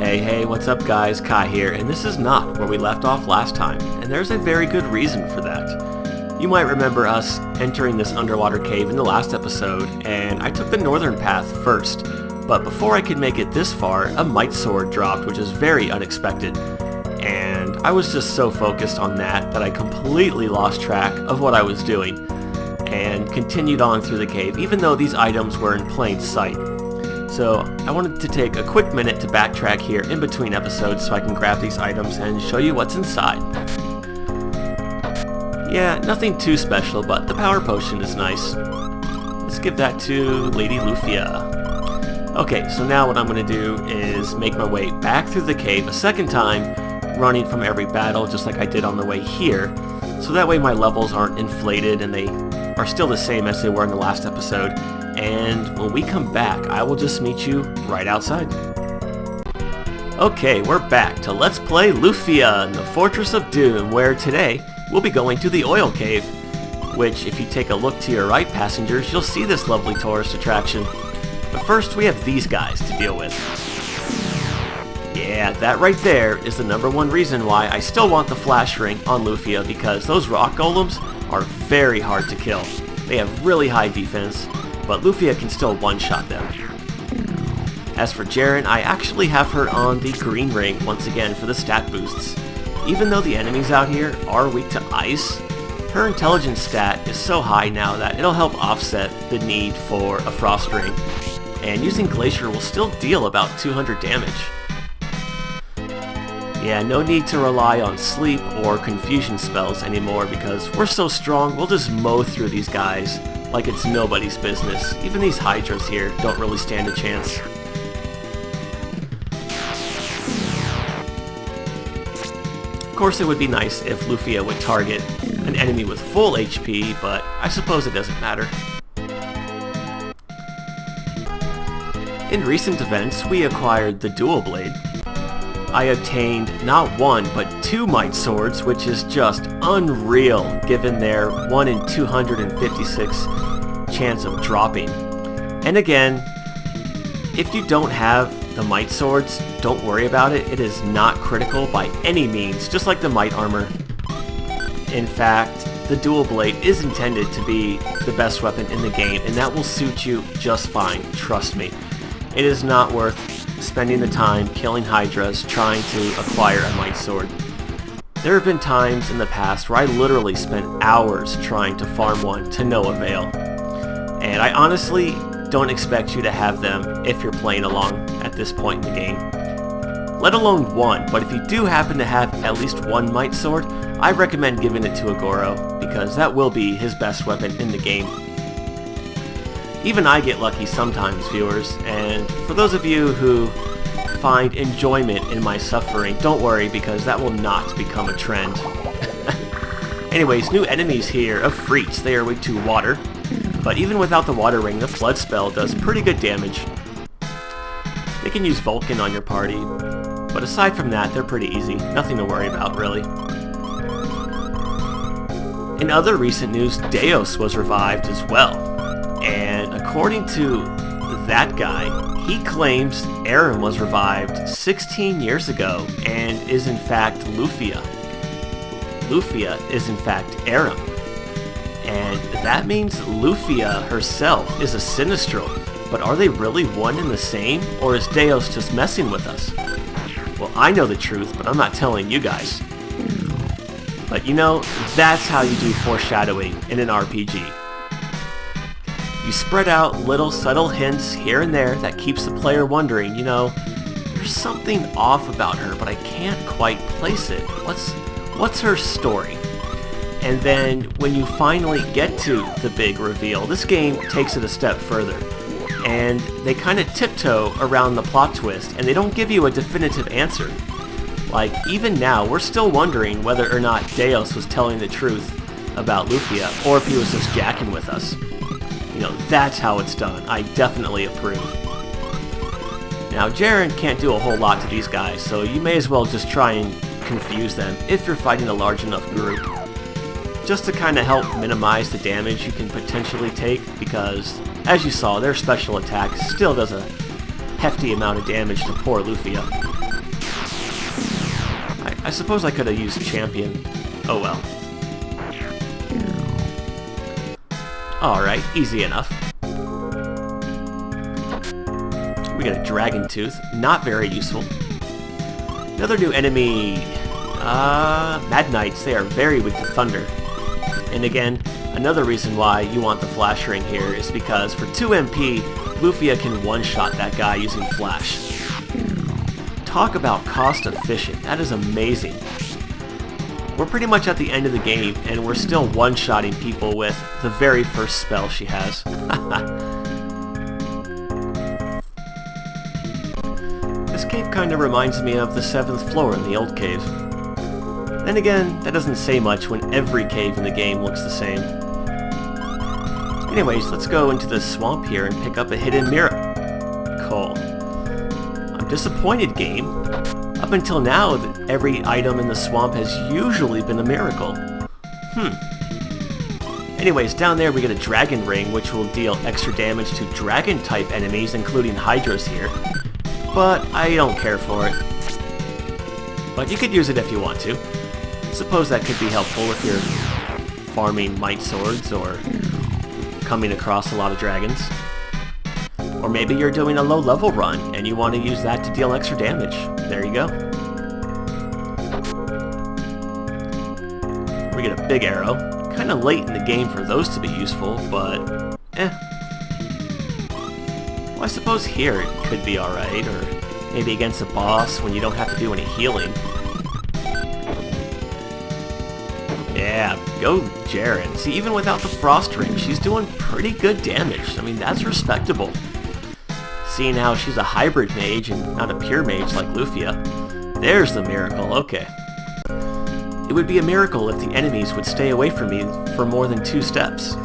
Hey, what's up guys? Kai here, and this is not where we left off last time, and there's a very good reason for that. You might remember us entering this underwater cave in the last episode, and I took the northern path first, but before I could make it this far, a might sword dropped, which is very unexpected, and I was just so focused on that I completely lost track of what I was doing, and continued on through the cave, even though these items were in plain sight. So I wanted to take a quick minute to backtrack here in between episodes so I can grab these items and show you what's inside. Yeah, nothing too special, but the power potion is nice. Let's give that to Lady Lufia. Okay, so now what I'm going to do is make my way back through the cave a second time, running from every battle just like I did on the way here, so that way my levels aren't inflated and they are still the same as they were in the last episode. And when we come back, I will just meet you right outside. Okay, we're back to Let's Play Lufia in the Fortress of Doom, where today we'll be going to the oil cave, which if you take a look to your right, passengers, you'll see this lovely tourist attraction. But first we have these guys to deal with. Yeah, that right there is the #1 reason why I still want the flash ring on Lufia, because those rock golems are very hard to kill. They have really high defense, but Lufia can still one-shot them. As for Jaren, I actually have her on the green ring once again for the stat boosts. Even though the enemies out here are weak to ice, her intelligence stat is so high now that it'll help offset the need for a frost ring, and using Glacier will still deal about 200 damage. Yeah, no need to rely on sleep or confusion spells anymore because we're so strong we'll just mow through these guys like it's nobody's business. Even these hydras here don't really stand a chance. Of course it would be nice if Lufia would target an enemy with full HP, but I suppose it doesn't matter. In recent events, we acquired the dual blade. I obtained not one, but 2 might swords, which is just unreal given their 1 in 256 chance of dropping. And again, if you don't have the might swords, don't worry about it. It is not critical by any means, just like the might armor. In fact, the dual blade is intended to be the best weapon in the game, and that will suit you just fine, trust me. It is not worth spending the time killing hydras trying to acquire a might sword. There have been times in the past where I literally spent hours trying to farm one to no avail. And I honestly don't expect you to have them if you're playing along at this point in the game. Let alone one, but if you do happen to have at least one might sword, I recommend giving it to Agoro, because that will be his best weapon in the game. Even I get lucky sometimes, viewers, and for those of you who find enjoyment in my suffering, don't worry, because that will not become a trend. Anyways, new enemies here of Freets. They are weak to water, but even without the water ring, the flood spell does pretty good damage. They can use Vulcan on your party, but aside from that, they're pretty easy. Nothing to worry about, really. In other recent news, Deus was revived as well. And according to that guy, he claims Aram was revived 16 years ago and is in fact Lufia. Lufia is in fact Aram. And that means Lufia herself is a Sinistral. But are they really one and the same, or is Deus just messing with us? Well, I know the truth, but I'm not telling you guys. But you know, that's how you do foreshadowing in an RPG. You spread out little subtle hints here and there that keeps the player wondering, you know, there's something off about her, but I can't quite place it. What's her story? And then when you finally get to the big reveal, this game takes it a step further. And they kind of tiptoe around the plot twist, and they don't give you a definitive answer. Like, even now, we're still wondering whether or not Deus was telling the truth about Lufia, or if he was just jacking with us. You know, that's how it's done. I definitely approve. Now, Jaren can't do a whole lot to these guys, so you may as well just try and confuse them if you're fighting a large enough group. Just to kind of help minimize the damage you can potentially take, because, as you saw, their special attack still does a hefty amount of damage to poor Lufia. I suppose I could have used champion. Oh well. Alright, easy enough. We got a dragon tooth. Not very useful. Another new enemy. Mad Knights. They are very weak to thunder. And again, another reason why you want the flash ring here is because for 2 MP, Lufia can one-shot that guy using flash. Talk about cost efficient. That is amazing. We're pretty much at the end of the game, and we're still one-shotting people with the very first spell she has. This cave kind of reminds me of the 7th floor in the old cave. Then again, that doesn't say much when every cave in the game looks the same. Anyways, let's go into the swamp here and pick up a hidden miracle. I'm disappointed, game. Up until now, every item in the swamp has usually been a miracle. Anyways, down there we get a dragon ring, which will deal extra damage to dragon-type enemies, including Hydras here. But I don't care for it. But you could use it if you want to. Suppose that could be helpful if you're farming might swords or coming across a lot of dragons. Or maybe you're doing a low-level run and you want to use that to deal extra damage. There you go. We get a big arrow. Kind of late in the game for those to be useful, but Well, I suppose here it could be alright, or maybe against a boss when you don't have to do any healing. Yeah, go Jaren. See, even without the frost ring, she's doing pretty good damage. I mean, that's respectable. Seeing how she's a hybrid mage and not a pure mage like Lufia. There's the miracle, okay. It would be a miracle if the enemies would stay away from me for more than 2 steps.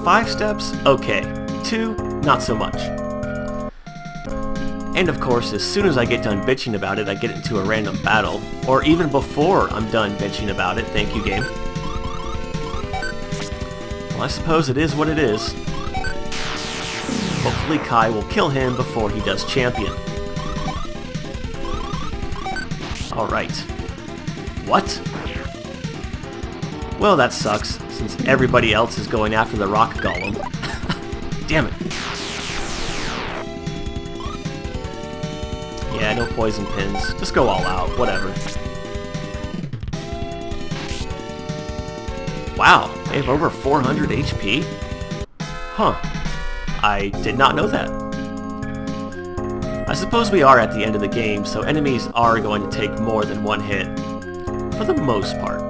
5 steps? Okay. 2? Not so much. And of course, as soon as I get done bitching about it, I get into a random battle. Or even before I'm done bitching about it, thank you, game. Well, I suppose it is what it is. Hopefully Kai will kill him before he does champion. Alright. What? Well, that sucks, since everybody else is going after the rock golem. Damn it. Yeah, no poison pins. Just go all out, whatever. Wow, they have over 400 HP? Huh. I did not know that. I suppose we are at the end of the game, so enemies are going to take more than 1 hit. For the most part.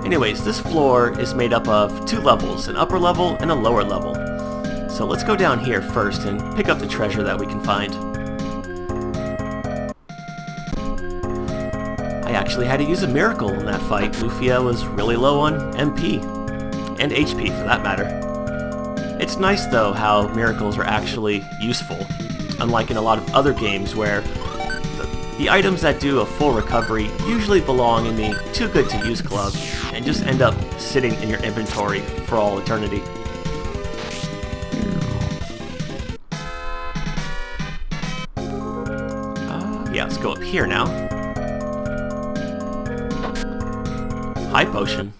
Anyways, this floor is made up of 2 levels, an upper level and a lower level. So let's go down here first and pick up the treasure that we can find. I actually had to use a miracle in that fight. Lufia was really low on MP. And HP, for that matter. It's nice, though, how miracles are actually useful, unlike in a lot of other games where the items that do a full recovery usually belong in the too good to use club and just end up sitting in your inventory for all eternity. Yeah, let's go up here now. High potion.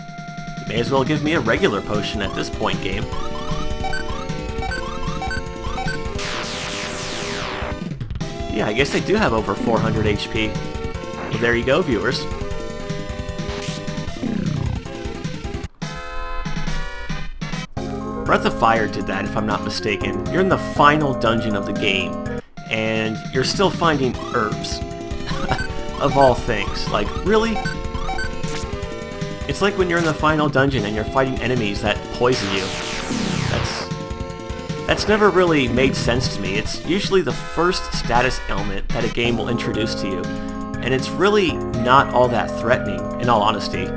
You may as well give me a regular potion at this point, game. Yeah, I guess they do have over 400 HP. Well, there you go, viewers. Breath of Fire did that, if I'm not mistaken. You're in the final dungeon of the game, and you're still finding herbs. Of all things. Like, really? It's like when you're in the final dungeon and you're fighting enemies that poison you. That's never really made sense to me. It's usually the first status ailment that a game will introduce to you, and it's really not all that threatening, in all honesty.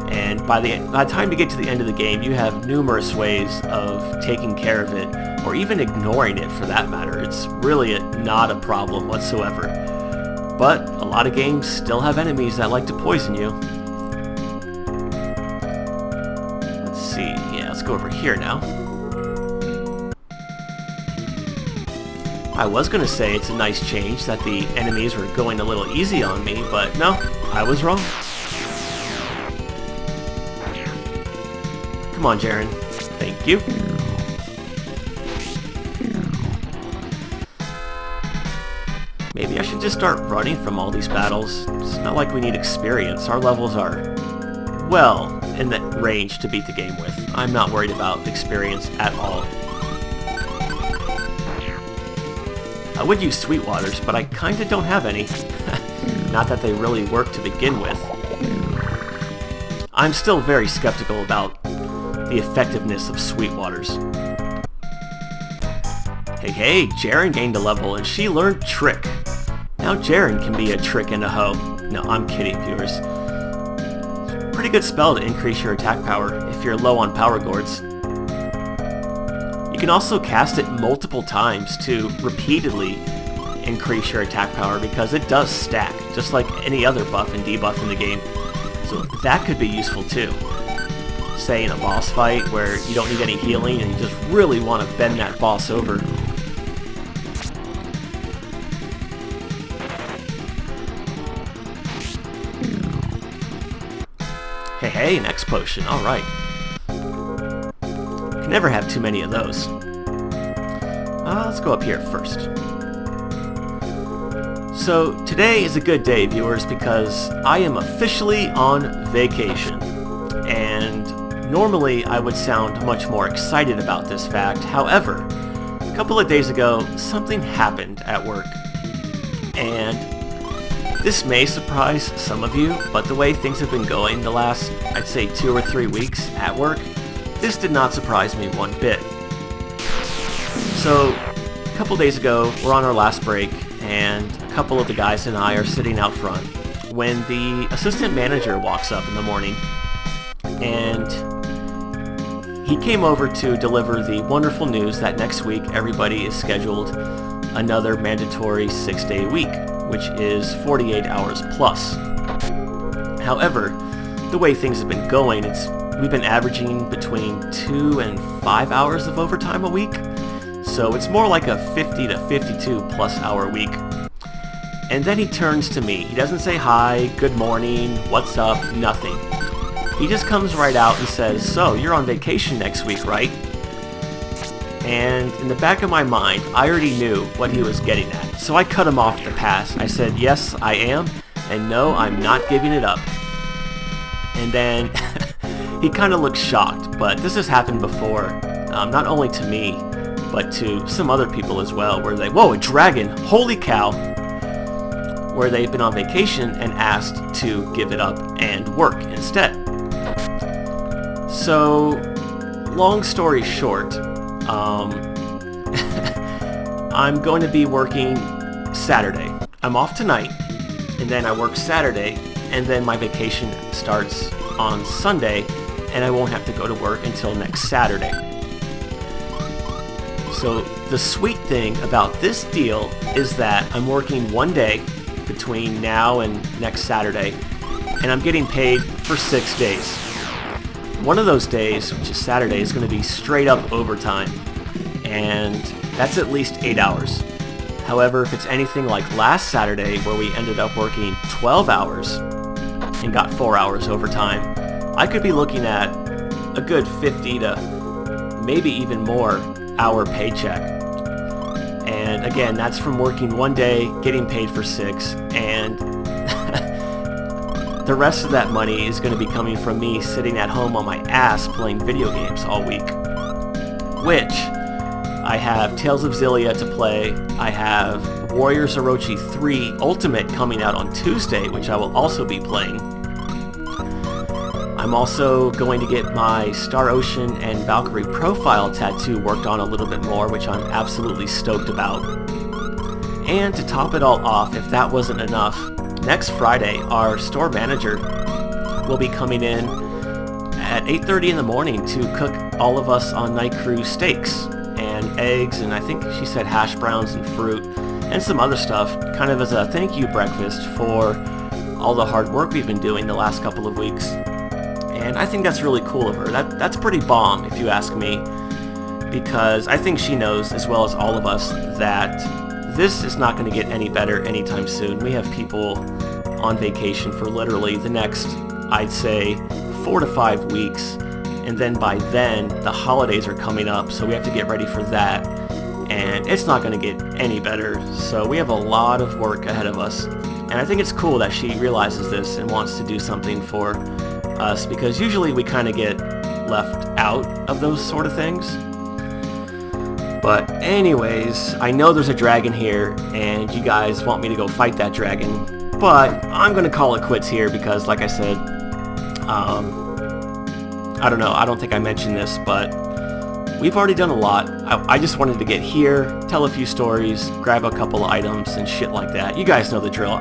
And by the time you get to the end of the game, you have numerous ways of taking care of it, or even ignoring it for that matter. It's really not a problem whatsoever. But a lot of games still have enemies that like to poison you. Let's see, yeah, let's go over here now. I was gonna say it's a nice change that the enemies were going a little easy on me, but no, I was wrong. Come on, Jaren. Thank you. Maybe I should just start running from all these battles. It's not like we need experience. Our levels are well in the range to beat the game with. I'm not worried about experience at all. I would use Sweetwaters, but I kinda don't have any. Not that they really work to begin with. I'm still very skeptical about the effectiveness of Sweetwaters. Hey, Jaren gained a level and she learned Trick. Now Jaren can be a trick and a hoe. No, I'm kidding, viewers. Pretty good spell to increase your attack power if you're low on power gourds. You can also cast it multiple times to repeatedly increase your attack power because it does stack, just like any other buff and debuff in the game. So that could be useful too. Say in a boss fight where you don't need any healing and you just really want to bend that boss over. Hey, an X potion, alright. Can never have too many of those. Let's go up here first. So, today is a good day, viewers, because I am officially on vacation. And normally I would sound much more excited about this fact. However, a couple of days ago, something happened at work. And this may surprise some of you, but the way things have been going the last, I'd say 2 or 3 weeks at work, this did not surprise me one bit. So, a couple days ago, we're on our last break, and a couple of the guys and I are sitting out front when the assistant manager walks up in the morning, and he came over to deliver the wonderful news that next week everybody is scheduled another mandatory 6-day week, which is 48 hours plus. However, the way things have been going, we've been averaging between 2 and 5 hours of overtime a week, so it's more like a 50 to 52 plus hour week. And then he turns to me. He doesn't say hi, good morning, what's up, nothing. He just comes right out and says, "So, you're on vacation next week, right?" And in the back of my mind, I already knew what he was getting at. So I cut him off at the pass. I said, "Yes, I am, and no, I'm not giving it up." And then he kind of looked shocked, but this has happened before, not only to me, but to some other people as well, where they, "Whoa, a dragon, holy cow," where they've been on vacation and asked to give it up and work instead. So, long story short, I'm going to be working Saturday. I'm off tonight, and then I work Saturday, and then my vacation starts on Sunday, and I won't have to go to work until next Saturday. So the sweet thing about this deal is that I'm working one day between now and next Saturday, and I'm getting paid for 6 days. One of those days, which is Saturday, is going to be straight up overtime, and that's at least 8 hours. However, if it's anything like last Saturday, where we ended up working 12 hours and got 4 hours overtime, I could be looking at a good 50 to maybe even more hour paycheck. And again, that's from working one day, getting paid for 6, and the rest of that money is going to be coming from me sitting at home on my ass playing video games all week. Which, I have Tales of Xillia to play, I have Warriors Orochi 3 Ultimate coming out on Tuesday, which I will also be playing. I'm also going to get my Star Ocean and Valkyrie profile tattoo worked on a little bit more, which I'm absolutely stoked about. And to top it all off, if that wasn't enough, next Friday, our store manager will be coming in at 8:30 in the morning to cook all of us on Night Crew steaks and eggs, and I think she said hash browns and fruit and some other stuff, kind of as a thank you breakfast for all the hard work we've been doing the last couple of weeks. And I think that's really cool of her. That's pretty bomb, if you ask me, because I think she knows, as well as all of us, that this is not going to get any better anytime soon. We have people on vacation for literally the next, I'd say, 4 to 5 weeks. And then by then, the holidays are coming up, so we have to get ready for that. And it's not going to get any better. So we have a lot of work ahead of us. And I think it's cool that she realizes this and wants to do something for us, because usually we kind of get left out of those sort of things. But anyways, I know there's a dragon here, and you guys want me to go fight that dragon. But I'm going to call it quits here because, like I said, I don't know, I don't think I mentioned this, but we've already done a lot. I just wanted to get here, tell a few stories, grab a couple items and shit like that. You guys know the drill.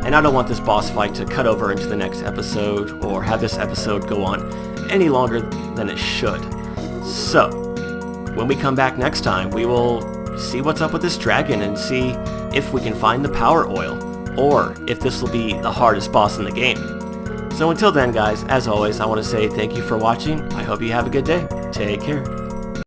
And I don't want this boss fight to cut over into the next episode or have this episode go on any longer than it should. So, when we come back next time, we will see what's up with this dragon and see if we can find the power oil, or if this will be the hardest boss in the game. So until then, guys, as always, I want to say thank you for watching. I hope you have a good day. Take care.